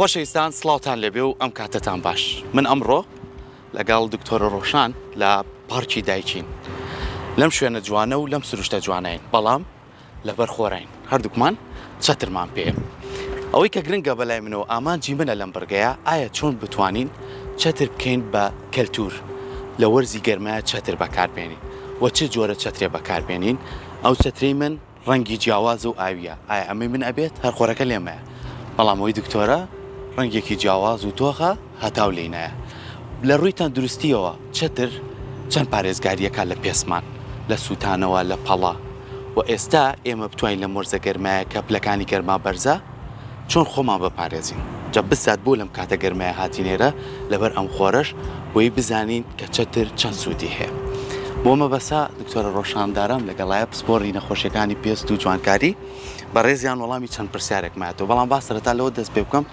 خۆشەویستان سڵاوتان لەبێ و ئەم کاتتان باش. من ئەمڕۆ لەگەڵ دکتۆرە ڕۆشان لە پارکی دایکین. لەم شوێنە جوانە و لەم سروشتە جوانین، بەڵام لەبەر خۆراین هەردووکمان چەترمان پێ. ئەوەی کە گرنگە بەلای منەوە ئامانجی منە لەم بەرگەیە ئایا چۆن بتوانین چەتر بکەین بە کەلتور لە وەرزی گەرمایە چەتر بەکاربێنین و چه جۆرە چەترێ بەکاربێنین. ئەو چەترەی من ڕەنگی جیاواز و ئاویە، ئایا ئەمەی من ئەبێت هەر خۆرەکە لێمەیە، بەڵام ئەوەی دکتۆرە ڕەنگێکی جیاواز و تۆخە هەتاو لێنایە. لە ڕوویتان دروستیەوە چەتر چەند پارێزگاریەکە لە پێسمان، لە سووتانەوە، لە پەڵا و ئێستا ئێمە بتوانین لە مۆرزە گەرمایە کە پلەکانی گەرما بەرزە چۆن خۆمان بپارێزین. جا بسات بۆ لەم کاتە گەرمایە هاتینێرە لەبەر ئەم خۆرەش بۆی بزانین کە چەتر چەند سوودی هەیە. بۆ مەبەسا دکتۆرە ڕۆشاندارم لەگەڵایە پسپۆڕی نەخۆشیەکانی پێست و جوانکاری بە ڕێزیان وەڵامی چەند پرسیارێک مایەتەوە، بەڵام با سەرەتا لەوە دەست پێ بکەم.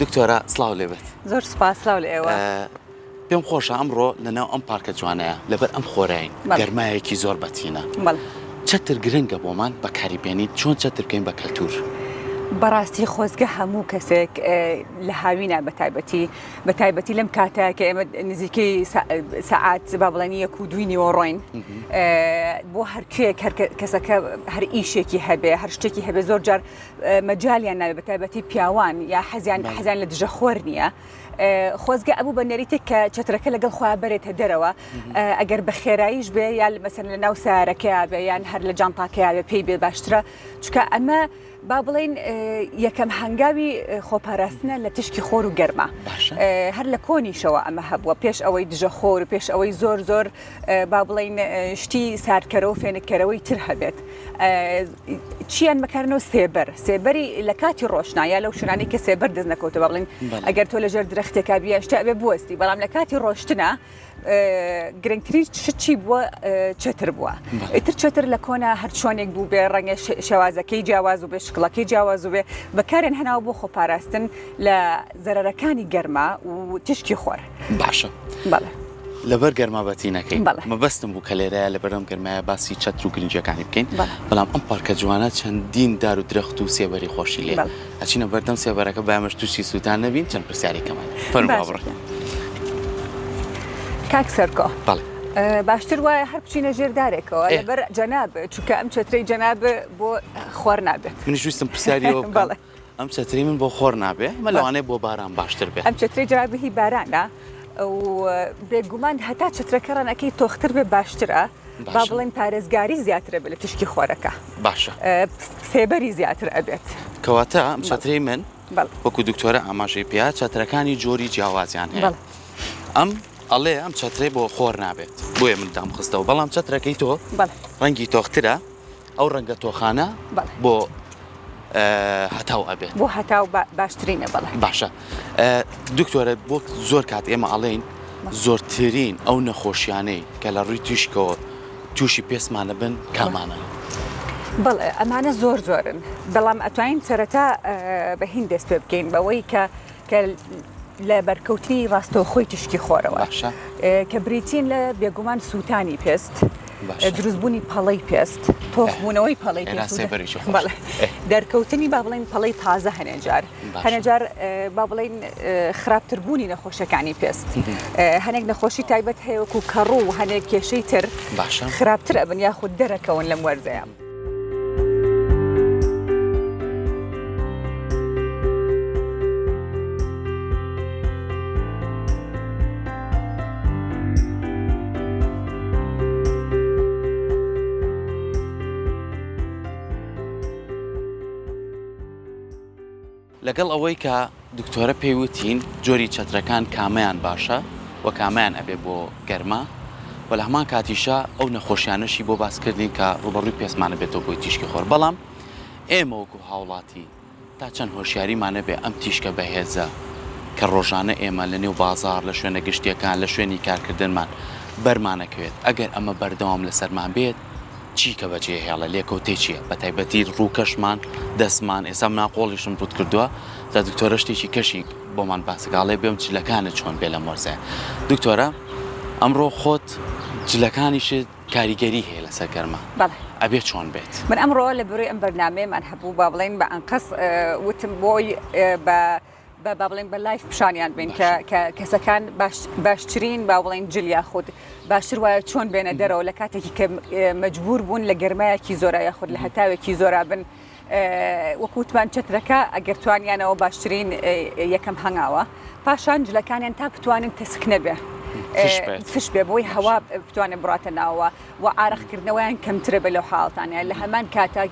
دکتۆرە سڵاو لێبێت. زۆر سوپاس سڵاو لە ئێوە. پێم خۆشە ئەمڕۆ لەناو ئەم پارکە جوانەیە لەبەر ئەم خۆرەین گەرمایەکی زۆر بەتینە. چەتر گرنگە بۆمان بەکاریبێنیت، چۆن چەتر بکەین بە کەلتور؟ بەڕاستی خۆزگە هەموو کەسێک لە هاوینە بە تایبەتی لەم کاتە کە ئێمە نزیکەی سەعات با بڵێن 1 و 2 نیوەڕۆین، بۆ هەرکوێک کەسەکە هەر ئیشێکی هەبێ، هەر شتێکی هەبێ، زۆر جار مەجالیان نابێت بە تایبەتی پیاوان یا حەزیان لە دژە خۆر نییە. خۆزگە ئەبوو بە نەریتێک کە چەترەکە لەگەڵ خۆیان بەرێتە دەرەوە، ئەگەر بە خێراییش بێ یا مەسەن لە ناو سارەکەیا بێ یان هەر لە جانتاکەیا بێ پێی بێ باشترە، چونکە ئەمە با بڵین یەکەم هەنگاوی خۆپاراستنە لە تشکی خۆر و گەرما. هەر لە کۆنیشەوە ئەمە هەبووە، پێش ئەوەی دژە خۆر و پێش ئەوەی زۆر با بڵین شتی ساردکەرەوە و فێنکەرەوەی تر هەبێت. چیان بەکارنەوە سێبەری لە کاتی ڕۆشنایە لەو شوێنانی کە سێبەر دەست نەکەوتە، با بڵین ئەگەر تۆ لەژێر درەختێکا بیا شتا بێ بوەستی، بەڵام لە کاتی ڕۆشتنە گرنگترین چی بووە چەتر بووە. ئیتر چەتر لە کۆنا هەر چۆنێک بوو بێ، ڕەنگە شێوازەکەی جیاواز و بێ، شکڵەکەی جیاواز و بێ، بەکارێن هەناو بۆ خۆپاراستن لە زەرەرەکانی گەرما و تشکی خۆر. باشە. بەڵێ. لەبەر گەرمابەتینەکەی مەبەستم بوو کە لێرەیە لەبەرم گەرمایە باسی چەتر و گرنجەکانی بکەین، بەڵام ئەم پارکە جوانە چەندین دار و درەخت و سێبەری خۆشی لێ. ئەچینە بەردەم سێبەرەکە بامەش تووشی سووتان نەبین، چەند پرسیاری کەمان فەرموو. کاک سەرکۆ، بەڵێ باشتر وایە هەر بچینە ژێردارێکەوە لەبەر جەناب، چونکە ئەم چەترەی جەناب بۆ خۆر نابێت. منیش ویستم پرسیاریەوە بکەم. ئەم چەتری من بۆ خۆر نابێ، مە لەوانەیە بۆ باران باشتر بێت. ئەم چەترەی جەنابی هی بارانە و بێگومان هەتا چەترەکە ڕەنەکەی تۆختر بێ باشترە، با بڵێن پارێزگاری زیاترە بێت لە تشکی خۆرەکە. باشە. سێبەری زیاتر ئەبێت. کەواتە ئەم چەترەی من وەکو دکتۆرە ئاماژەی پێیا چەترەکانی جۆری جیاوازیان هەیە. ئەم ئەڵێ ئەم چەترێ بۆ خۆر نابێت، بۆیە من دامخستەوە، بەڵام چەترەکەی تۆ ڕەنگی تۆخترە، ئەو ڕەنگە تۆخانە بۆ هەتاو ئەبێت، بۆ هەتاو باشترینە. بەڵێ باشە. دکتۆرە بۆ زۆر کات ئێمە ئەڵێین زۆرترین ئەو نەخۆشیانەی کە لە ڕووی تیشکەوە تووشی پێسمانە بن کامانە؟ بەڵێ ئەمانە زۆرن، بەڵام ئەتوانین سەرەتا بە هین دەست پێ بکەین بەوەی کە لە بەرکەوتنی ڕاستەوخۆی تشکی خۆرەوە کە بریتین لە بێگومان سووتانی پێست، دروستبوونی پەڵەی پێست، تۆخبوونەوەی پەڵەی پێست، دەرکەوتنی با بڵێن پەڵەی تازە هەنێجار با بڵێن خراپتربوونی نەخۆشیەکانی پێست. هەنێک نەخۆشی تایبەت هەیە وەکو کەڕوو و هەنێک کێشەی تر خراپتر ئەبن یاخود دەرەکەون لەم وەرزەیە. لەگەڵ ئەوەی کە دکتۆرە پێیوتین جۆری چەترەکان کامیان باشە و کامیان ئەبێ بۆ گەرما، و لە هەمان کاتیشە ئەو نەخۆشیانەشی بۆ باسکردین کە ڕوبەڕووی پێسمانە بێتەوە بۆی تیشکی خۆر. بەڵام ئێمە وەکو هاوڵاتی تا چەند هۆشیاریمانە بێ ئەم تیشکە بەهێزە کە ڕۆژانە ئێمە لە نێو بازار، لە شوێنە گشتیەکان، لە شوێنی کارکردنمان بەرمانەکەوێت. ئەگەر ئەمە بەردەوام لەسەرمان بێت چی کە بەجێ هێڵە لێکەوتەی چییە؟ بە تایبەتی ڕووکەشمان، دەستمان، ئێستا ناقۆڵیشم ڕوت کردووە، تا دکتۆرە شتێکی کەشی بۆمان باسەکاڵێ بێم جلەکانت چۆن بێ لە مۆرزەیە. دکتۆرە ئەمڕۆ خۆت جلەکانیشت کاریگەری هەیە لەسەر گەرما، ئەبێ چۆن بێت؟ من ئەمڕۆ لە بەروی ئەم بەرنامەیەمان هەبوو با بڵێن بە ئەنقەس وتم بۆی بە با بڵێن بە لایف پیشانیان بین کە کەسەکان باشترین با بڵێن جل یاخود باشتر وایە چۆن بێنە دەرەوە لە کاتێکی کە مەجبور بوون لە گەرمایەکی زۆرە یاخود لە هەتاوێکی زۆرە بن وەکوتمان چترەکە ئەگەر توانیانەوە باشترین یەکەم هەنگاوە پاشان جلەکانیان تا بتوانن تەسک نەبێ فش بێ بۆی هەوا بتوانێت بڕاتە ناوە و ئارەقکردنەوەیان کەمترە بە لەو حاڵتانە لە هەمان کاتا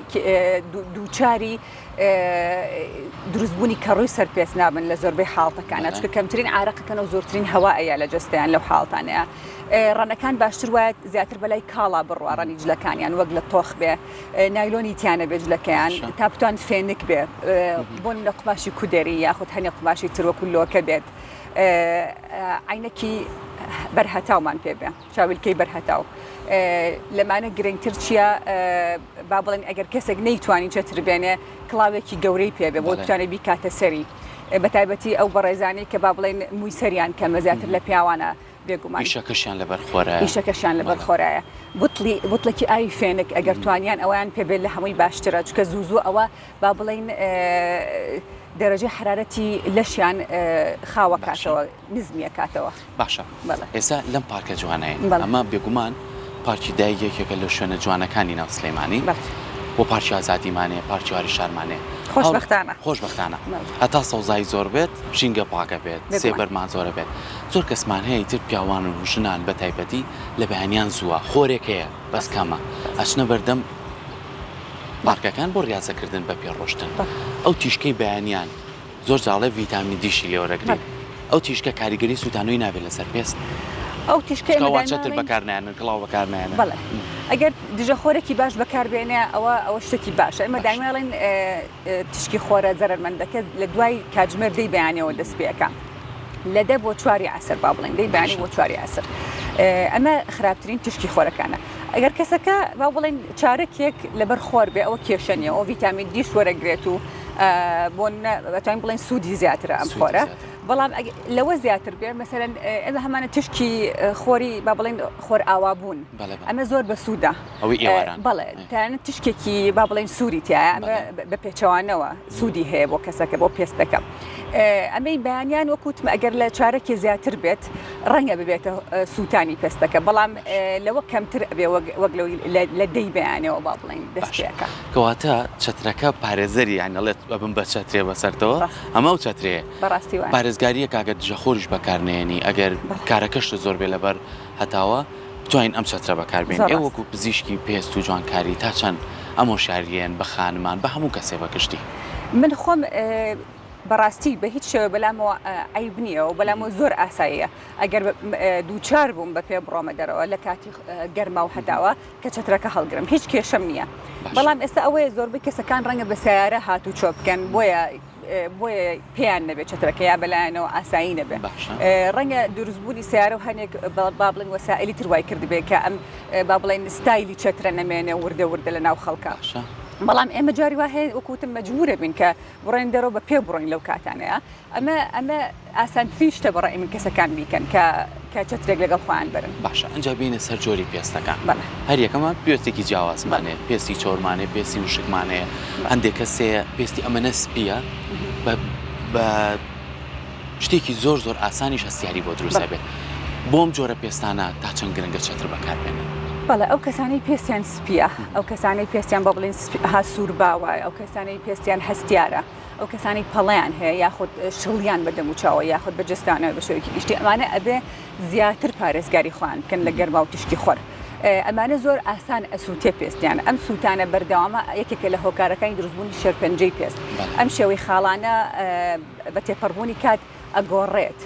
دووچاری دروستبوونی کەڕووی سەرپێست نابن لە زۆربەی حاڵتەکانە چکە کەمترین ئارەقەکەن و زۆرترین هەوایە لە جستیان لەو حاڵتانەیە ڕەنەکان باشتر وایە زیاتر بەلای کاڵا بڕوا ڕەنی جلەکانیان وەک لە تۆخ بێ نایلۆنی تیانە بێ جلەکەیان تا بتوان فێنک بێ بۆن لە قماشی کودێری یاخود هەنێ قماشی تروەکو لۆکە بێت عینەکی بەرهەتاومان پێ بێ چاویلکەی بەرهەتاو لەمانە گرنگتر چییە با بڵێن ئەگەر کەسێک نەیتوانین چێتر بێنێ کڵاوێکی گەورەی پێبێ بۆ بتوانێت بیکاتە سەری بەتایبەتی ئەو بەڕێزانەی کە با بڵێن مووی سەریان کەمە زیاتر لە پیاوانە بێگومان ئیشەکەشیان لەبەرخۆرایە ئیشەکەشیان لەبەرخۆرایە بوتڵێکی ئاوی فێنک ئەگەر توانیان ئەویان پێبێت لە هەمووی باشترە چکە زوو ئەوە با بڵێن دەرەجەی حرارەتی لەشیان خاوە کاتەوە نزمیە کاتەوە باشە ئێستا لەم پارکە جوانەیە ئەمە بێگومان پارکی دای یەکێکە لە شوێنە جوانەکانی ناو سلێمانی بۆ پارکی ئازادیمانەیە پارکیواری شارمانێ خۆشبەختانە هەتا سەوزایی زۆر بێت ژینگە پاکە بێت سێبەرمان زۆرە بێت زۆر کەسمان هەیە تر پیاوان و ژنان بە تایبەتی لە بەیانیان زووە خۆرێک هەیە بەس کەمە ئەچنە بەردەم پارکەکان بۆ ڕاستەکردن بە پێڕۆشتن ئەو تیشکەی بەیانیان زۆر جاڵێ ڤیتامین دیشی لێوەرەگرێت ئەو تیشکە کاریگەری سوتانۆی نابێت لەسەر پێست ئەو تیشکەوەچەتر بەکارنیانن کڵاو بەکارنیانە بەڵێ ئەگەر دژەخۆرێکی باش بەکاربێنێ ئەوە شتێکی باشە ئەمە دایناڵێن تشکی خۆرە زەرمەندەکە لە دوای کاتژمێر دەی بەیانەوە دەست پێەکە لەدە بۆ 4 عەسەر با بڵێن دەی بەیانی بۆ 4 عەسەر ئەمە خراپترین تشکی خۆرەکانە ئەگەر کەسەکە با بڵێن چارەکێک لەبەر خۆر بێ ئەوە کێشەنیە ئەو ڤیتامین دیش وەرەگرێت و بۆ بەتوانین بڵێن سوودی زیاترە ئەم خۆرە بەڵام لەوە زیاتر بێ مەسەرەن ئەمە هەمانە تشکی خۆری با بڵێن خۆر ئاوابوون ئەمە زۆر بە سوودا بەڵێ تیانە تشکێکی با بڵێن سووری تایە ئەمە بە پێچەوانەوە سوودی هەیە بۆ کەسەکە بۆ پێستەکە ئەمەی بەیانیان وەکوتمە ئەگەر لە چارەکی زیاتر بێت ڕەنگە ببێتە سووتانی پێستەکە بەڵام لەوە کەمتر ئەبێ وەک لە دەی بەیانەوە با بڵێن دەستپێەکە کەواتە چەترەکە پارێزەری یانەڵێت ببم بە چەترێ بەسەرتەوە ئەمە و چەترێ بەڕاستی وایە پارێزگاریە کاگە دژەخۆریش بەکارنێنی ئەگەر کارەکەشتە زۆر بێ لەبەر هەتاوە توانین ئەم چەترە بەکاربێن ئێ وەکو پزیشکی پێست و جوانکاری تا چەند ئەمە شاریێن بە خانمان بە هەموو کەسێ بەگشتی من خۆم بەڕاستی بە هیچ شێوە بەلامەوە عیب نییە و بەلامەوە زۆر ئاساییە ئەگەر دووچار بووم بە پێ بڕۆمە دەرەوە لە کاتی گەرما و هەداوە کە چەترەکە هەڵگرم هیچ کێشەم نییە بەڵام ئێستا ئەوەیە زۆربەی کەسەکان ڕەنگە بە سیارە هاتوو چۆ بکەن بۆیە پێیان نەبێت چەترەکە یا بەلایەنەوە ئاسایی نەبێت ڕەنگە دروستبوونی سیارە و هەنێک با بڵێن وەسائلی تر وای کردبێ کە ئەم با بڵێن ستایلی چەترە نەمێنێ وردە لە ناو خەڵکە بەڵام ئێمە جاری وا هەیە وەکوتم مەجبورە بین کە بڕۆین دەرەوە بە پێ بڕۆین لەو کاتانەیە ئەمە ئاسانتری شتە بەڕێی من کەسەکان بیکەن کە چەترێک لەگەڵ خۆیان برن باشە ئەنجا بینە سەر جۆری پێستەکان هەر یەکەمە پێستێکی جیاوازمانەیە پێستی چۆرمانێ پێستی وشکمانەیە هەندێک کەسەیە پێستی ئەمەنە سپیە بە شتێکی زۆر ئاسانیش هەستیاری بۆ دروستە بێت بۆم جۆرە پێستانە تا چەند گرنگە چەتر بەکاربێنن بەڵێ ئەو کەسانەی پێستیان سپیە ئەو کەسانەی پێستیان بە بڵێن هاسوور باوە ئەو کەسانەی پێستیان هەستیارە ئەو کەسانی پەڵیان هەیە یاخود شڵیان بەدەم و چاوە یاخود بەجستانەوە بە شێوەیەکی گشتی ئەمانە ئەبێ زیاتر پارێزگاری خۆیان بکەن لە گەرما و تشکی خۆر ئەمانە زۆر ئاسان ئەسووتێ پێستیان ئەم سووتانە بەردەوامە یەکێکە لە هۆکارەکانی دروستبوونی شێرپەنجەی پێست ئەم شێوەی خاڵانە بە تێپەڕبوونی کات ئەگۆڕێت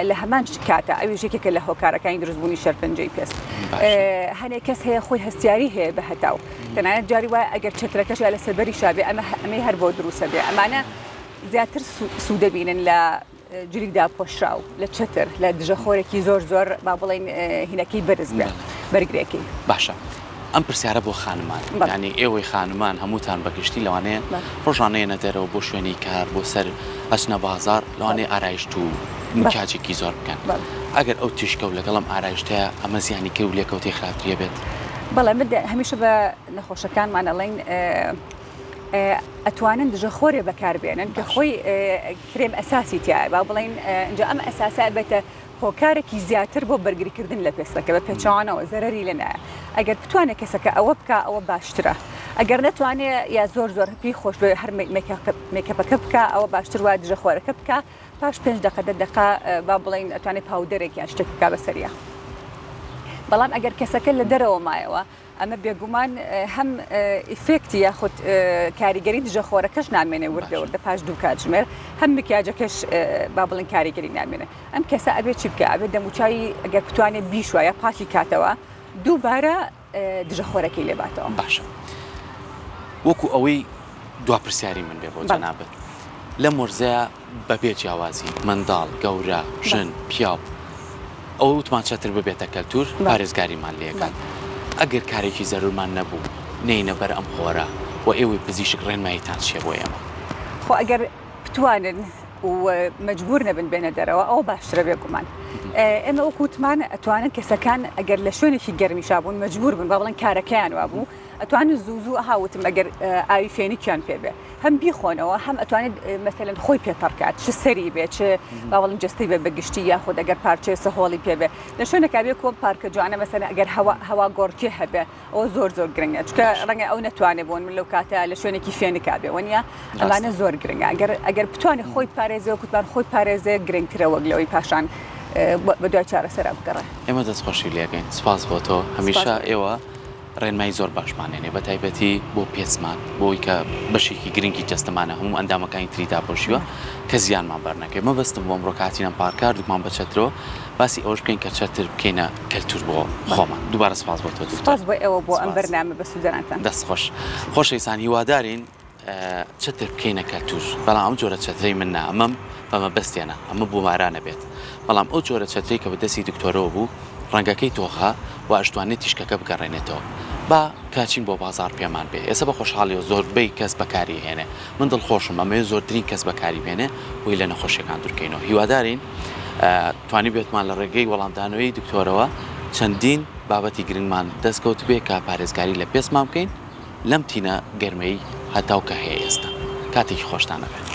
لە هەمان کاتە ئەوی ژێکێکە لە هۆکارەکانی دروستبوونی شەرپەنجەی پێست هەنێک کەس هەیە خۆی هەستیاری هەیە بە هەتاو تەنانەت جاری وایە ئەگەر چەترەکەش لە سەربەری شابێ ئەمەی هەر بۆ دروستە بێ ئەمانە زیاتر سوودەبینن لە جلیدا پۆشراو لە چەتر لە دژەخۆرێکی زۆر با بڵێن هینەکەی بەرز بێ بەرگرێکی باشە ئەم پرسیارە بۆ خانمان ینی ئێوەی خانمان هەمووتان بەگشتی لەوانەیە ڕۆژانەیە نەدەرەوە بۆ شوێنی کار بۆ سەر ئەچنە بازار لەوانەیە ئارایشت و مکاجێکی زۆر بکەن ئەگەر ئەو تیشکە و لەگەڵم ئارایشتەیە ئەمە زیانی کە و لێکەوتی خراپتریە بێت بەڵێ هەمیشە بە نەخۆشەکانمان ئەڵێن ئەتوانن دژەخۆرێ بەکاربێنن کە خۆی کرێم ئەساسی تایە با بڵین اینجا ئەم ئەساسە بێتە هۆکارێکی زیاتر بۆ بەرگریکردن لە پێستەکە بە پێچوانەوە زەرەری لە نایە ئەگەر بتوانێت کەسەکە ئەوە بکە ئەوە باشترە ئەگەر نەتوانێت یا زۆر پێی خۆش بێ هەر مێکەپەکە بکە ئەوە باشتر وایە دژەخۆرەکە بکە پاش 5 دقە با بڵین ئەتوانێت پاودەرێکیان شتێک بکە بەسەریە بەڵام ئەگەر کەسەکە لە دەرەوە مایەوە ئەمە بێگومان هەم ئیفێکتی یاخود کاریگەری دژەخۆرەکەش نامێنێ وردە پاش 2 کاتژمێر هەم مکیاجەکەش با بڵین کاریگەری نامێنێ ئەم کەسە ئەبێت چی بکە ئەبێت دەموچاوی ئەگەر بتوانێت بیشوایە پاکی کاتەوە دووبارە دژەخۆرەکەی لێباتەوە باشە وەکو ئەوەی دوا پرسیاری من بێ بۆ جەنابەت لە مۆرزەیە بەبێ جیاوازی منداڵ گەورە ژن پیاو ئەو وتمان چەتر ببێتە کەلتور پارێزگاریمان لێکات ئەگەر کارێکی زەرورمان نەبوو نینە بەر ئەم خۆرە و ئێوەی پزیشک ڕێنماییتان چیە بۆ ئێمە خۆ ئەگەر بتوانن و مەجبور نەبن بێنە دەرەوە ئەو باشترە بێگومان ئێمە وەکوتمان ئەتوانن کەسەکان ئەگەر لە شوێنێکی گەرمیشا بوون مەجبور بن با بڵێن کارەکەیان وا بوو ئەتوانن زوو هاوتم ئەگەر ئاوی فێنیکیان پێ بێ هەم بیخۆنەوە هەم ئەتوانێت مەسەلەن خۆی پێتەڕکات چ سەری بێ چ با بڵین جستەی بێ بەگشتی یاخود ئەگەر پارچەیە سەهۆڵی پێ بێ لە شوێنێکا بێ کۆم پارکە جوانە مەسەلەن ئەگەر هەوا گۆڕکی هەبێ ئەوە زۆر گرنگە چکە ڕەنگە ئەو نەتوانێت بۆن من لەو کاتە لە شوێنێکی فێنکا بێ وەنیە ئەمانە زۆر گرنگە ئەگەر بتوانێت خۆی پارێزێ کوتمان خۆی پارێزێ گرنگترە وەک لەوەی پاشان بە دوای چارەسەرا بگەڕێ ئێمە دەستخۆشی لێگەین سپاس بۆ تۆ هەمیشە ئێوە ڕێنمایی زۆر باشمانێنێ بە تایبەتی بۆ پێچمان بۆی کە بەشێکی گرنگی جەستەمانە هەموو ئەندامەکانی تریدا بۆشیوە کە زیانمان بەرنەکەی مەبەستم بۆ ئەمڕۆ کاتینان پارکار دوکمان بە چەترەوە باسی ئەوش بکەین کە چەتر بکەینە کەلتور بۆ خۆمان دووبارە سپاس بۆ تۆ سپاس بۆ ئێوە بۆ ئەم بەرنامە بە سوودەرانتان دەستخۆش خۆشەویستان هیوادارین چەتر بکەینە کەلتور بەڵام ئەم جۆرە چەترەی من ئەمەم بەمە بەستێنە ئەمە بوومارانە بێت بەڵام ئەو جۆرە چەترەی کە بەدەستی دکتۆرەوە بوو ڕەنگەکەی تۆخە و ئەشتوانێت تیشکەکە بگەڕێنێتەوە با کاچین بۆ بازار پێمان بێ ئێستا بە خۆشحاڵیەوە زۆربەی کەس بەکاری هێنێ من دڵخۆشم ئەمەیە زۆرترین کەس بەکاری بێنێ بۆی لە نەخۆشیەکان دوورکەینەوە هیوادارین توانی بێتمان لە ڕێگەی وەڵامدانەوەی دکتۆرەوە چەندین بابەتی گرنگمان دەستکەوت بێ کە پارێزگاری لە پێسمان بکەین لەم تینە گەرمەی هەتاو کە هەیە ئێستا کاتێکی خۆشتانە بێت